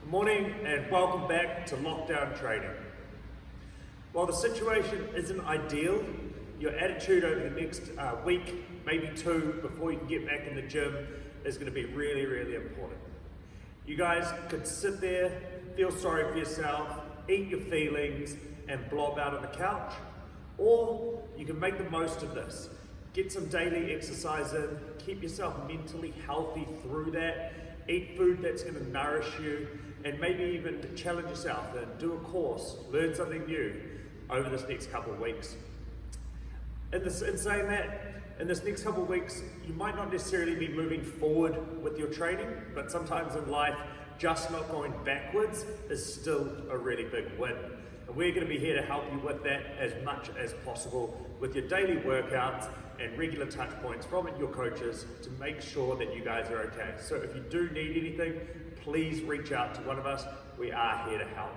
Good morning and welcome back to lockdown training. While the situation isn't ideal, your attitude over the next week, maybe two, before you can get back in the gym is going to be really, really important. You guys could sit there, feel sorry for yourself, eat your feelings and blob out on the couch, or you can make the most of this. Get some daily exercise in, keep yourself mentally healthy through that, eat food that's going to nourish you, and maybe even challenge yourself and do a course, learn something new over this next couple of weeks. In saying that, in this next couple of weeks, you might not necessarily be moving forward with your training, but sometimes in life, just not going backwards is still a really big win. And we're going to be here to help you with that as much as possible with your daily workouts and regular touch points from your coaches to make sure that you guys are okay. So if you do need anything, please reach out to one of us. We are here to help.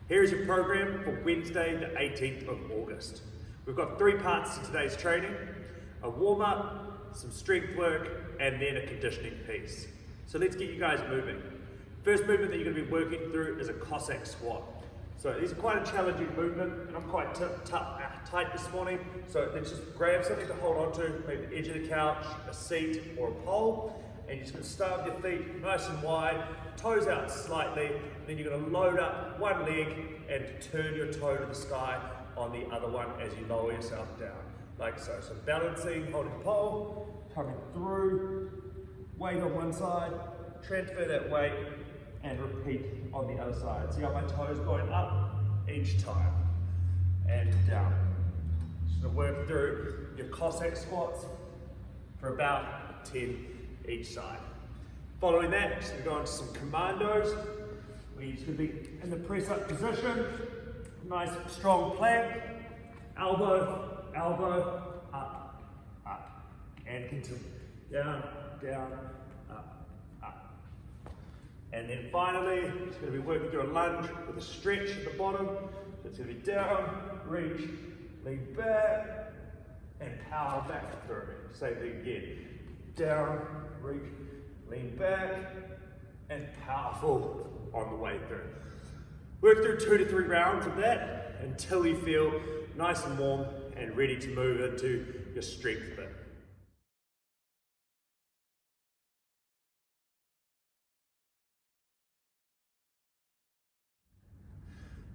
Here is your program for Wednesday, the 18th of August. We've got 3 parts to today's training: a warm-up, some strength work, and then a conditioning piece. So let's get you guys moving. First movement that you're going to be working through is a Cossack squat. So these are quite a challenging movement, and I'm quite tight this morning. So let's just grab something to hold on to, maybe the edge of the couch, a seat, or a pole. And you're just going to start with your feet nice and wide, toes out slightly, and then you're going to load up one leg and turn your toe to the sky on the other one as you lower yourself down, like so. So balancing, holding pole, coming through, weight on one side, transfer that weight, and repeat on the other side. See how my toes going up each time, and down. Just going to work through your Cossack squats for about 10 each side. Following that, just going to go into some commandos, where you're just going to be in the press up position, nice strong plank, elbow, elbow, up, up, and continue, down, down, up, up. And then finally, just going to be working through a lunge with a stretch at the bottom. So it's going to be down, reach, lean back, and power back through. Same thing again. Down, reach, lean back, and powerful on the way through. Work through 2 to 3 rounds of that until you feel nice and warm and ready to move into your strength bit.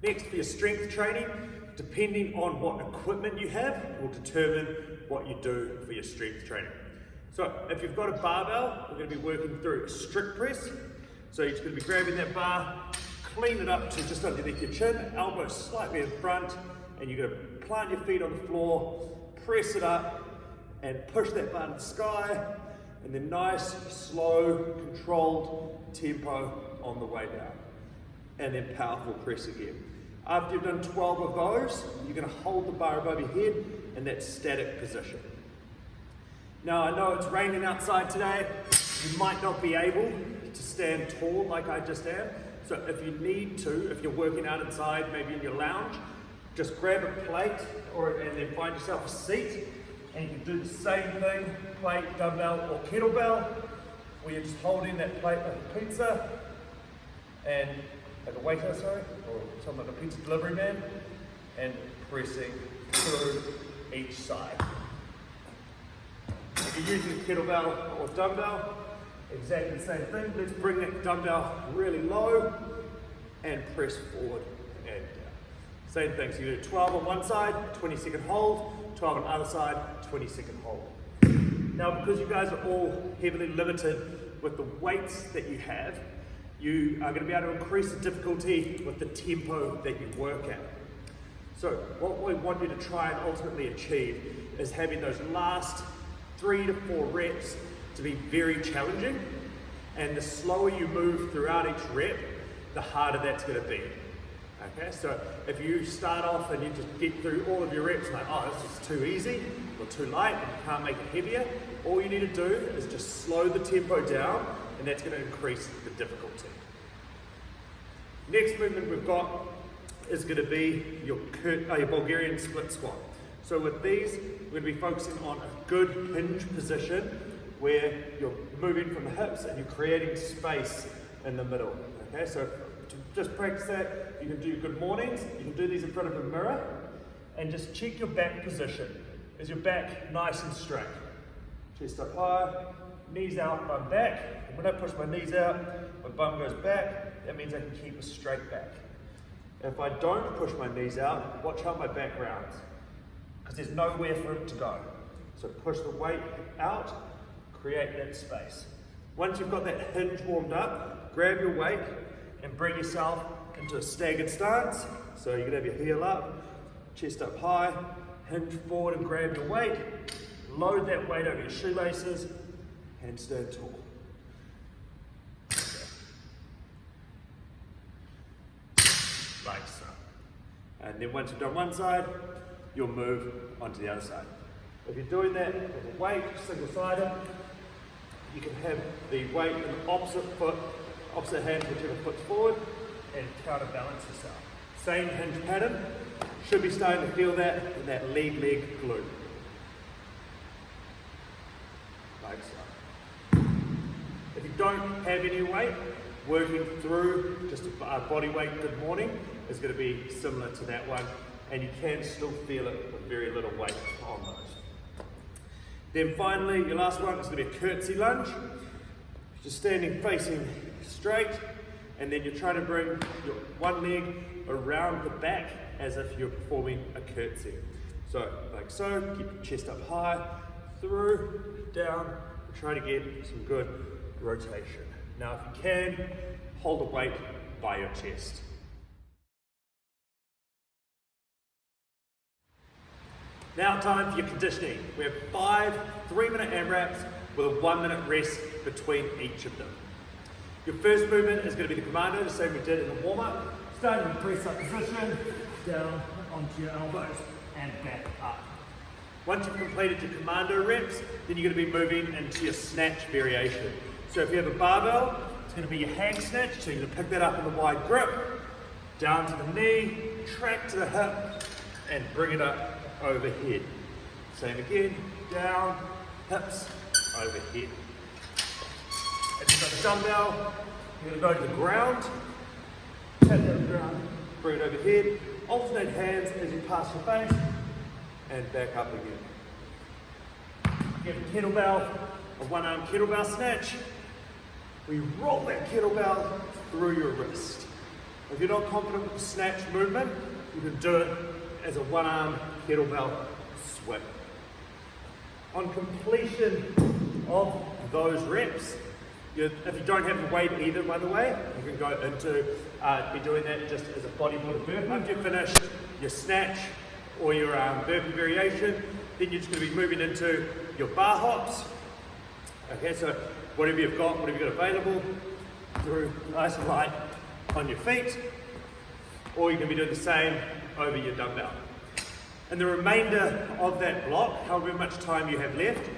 Next, for your strength training, depending on what equipment you have, will determine what you do for your strength training. So if you've got a barbell, we're going to be working through a strict press. So you're just going to be grabbing that bar, clean it up to just underneath your chin, elbows slightly in front, and you're going to plant your feet on the floor, press it up, and push that bar to the sky, and then nice, slow, controlled tempo on the way down. And then powerful press again. After you've done 12 of those, you're going to hold the bar above your head in that static position. Now I know it's raining outside today, you might not be able to stand tall like I just am, so if you need to, if you're working out inside, maybe in your lounge, just grab a plate and then find yourself a seat, and you can do the same thing, plate, dumbbell or kettlebell, where you're just holding that plate like a pizza, and like a waiter, sorry, or something like a pizza delivery man, and pressing through each side. If you're using a kettlebell or dumbbell, exactly the same thing. Let's bring that dumbbell really low and press forward and down. Same thing, so you do 12 on one side, 20-second hold, 12 on the other side, 20-second hold. Now, because you guys are all heavily limited with the weights that you have, you are going to be able to increase the difficulty with the tempo that you work at. So what we want you to try and ultimately achieve is having those last 3 to 4 reps to be very challenging, and the slower you move throughout each rep, the harder that's going to be. Okay, so if you start off and you just get through all of your reps like, oh, this is too easy or too light and you can't make it heavier, all you need to do is just slow the tempo down, and that's going to increase the difficulty. Next movement we've got is going to be your Bulgarian split squat. So with these, we're going to be focusing on a good hinge position where you're moving from the hips and you're creating space in the middle. Okay, so to just practice that, you can do good mornings, you can do these in front of a mirror, and just check your back position. Is your back nice and straight? Chest up high, knees out, bum back. And when I push my knees out, my bum goes back, that means I can keep a straight back. If I don't push my knees out, watch how my back rounds, because there's nowhere for it to go. So push the weight out, create that space. Once you've got that hinge warmed up, grab your weight and bring yourself into a staggered stance. So you can have your heel up, chest up high, hinge forward and grab your weight, load that weight over your shoelaces, handstand tall. Like so. And then once you've done one side, you'll move onto the other side. If you're doing that with a weight, single-sided, you can have the weight in the opposite foot, opposite hand, whichever foot's forward, and counterbalance yourself. Same hinge pattern, should be starting to feel that in that lead leg glute. Like so. If you don't have any weight, working through just a body weight good morning is going to be similar to that one, and you can still feel it with very little weight on those. Then finally, your last one is going to be a curtsy lunge. Just standing facing straight, and then you're trying to bring your one leg around the back as if you're performing a curtsy. So, like so, keep your chest up high, through, down, try to get some good rotation. Now, if you can, hold the weight by your chest. Now time for your conditioning. We have 5 3-minute AMRAPs with a 1-minute rest between each of them. Your first movement is going to be the commando, the same we did in the warm-up. Starting in press up position, down onto your elbows and back up. Once you've completed your commando reps, then you're going to be moving into your snatch variation. So if you have a barbell, it's going to be your hang snatch, so you're going to pick that up in the wide grip, down to the knee, track to the hip, and bring it up overhead. Same again, down, hips, overhead. If you've got a dumbbell, you're going to go to the ground, tap that the ground, bring it overhead, alternate hands as you pass your face, and back up again. If you have a kettlebell, a one-arm kettlebell snatch, we roll that kettlebell through your wrist. If you're not confident with the snatch movement, you can do it as a one-arm kettlebell swing. On completion of those reps, if you don't have the weight either, by the way, you can go into be doing that just as a bodybuilder burpee. After you've finished your snatch or your burpee variation, then you're just going to be moving into your bar hops. Okay, so whatever you've got available, through nice and light on your feet, or you can be doing the same over your dumbbell. And the remainder of that block, however much time you have left,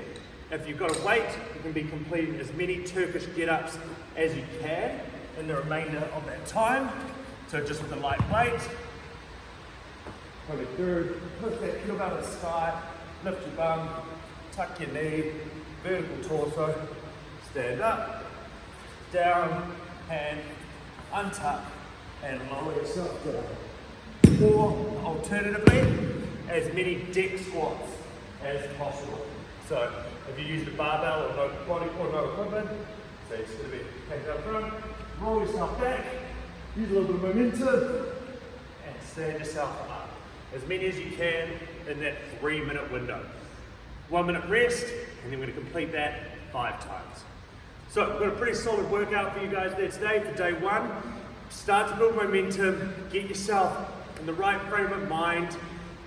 if you've got a weight, you can be completing as many Turkish get-ups as you can in the remainder of that time. So just with a light weight, pull it through, push that kettlebell to the sky, lift your bum, tuck your knee, vertical torso, stand up, down, hand, untuck, and lower yourself down. Or alternatively, as many deck squats as possible. So if you use the barbell or no body or no equipment, so it's going to be take it up front, roll yourself back, use a little bit of momentum, and stand yourself up. As many as you can in that 3-minute window. 1-minute rest, and then we're going to complete that 5 times. So we've got a pretty solid workout for you guys there today for day 1. Start to build momentum, get yourself in the right frame of mind.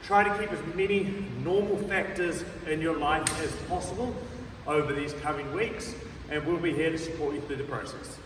Try to keep as many normal factors in your life as possible over these coming weeks, and we'll be here to support you through the process.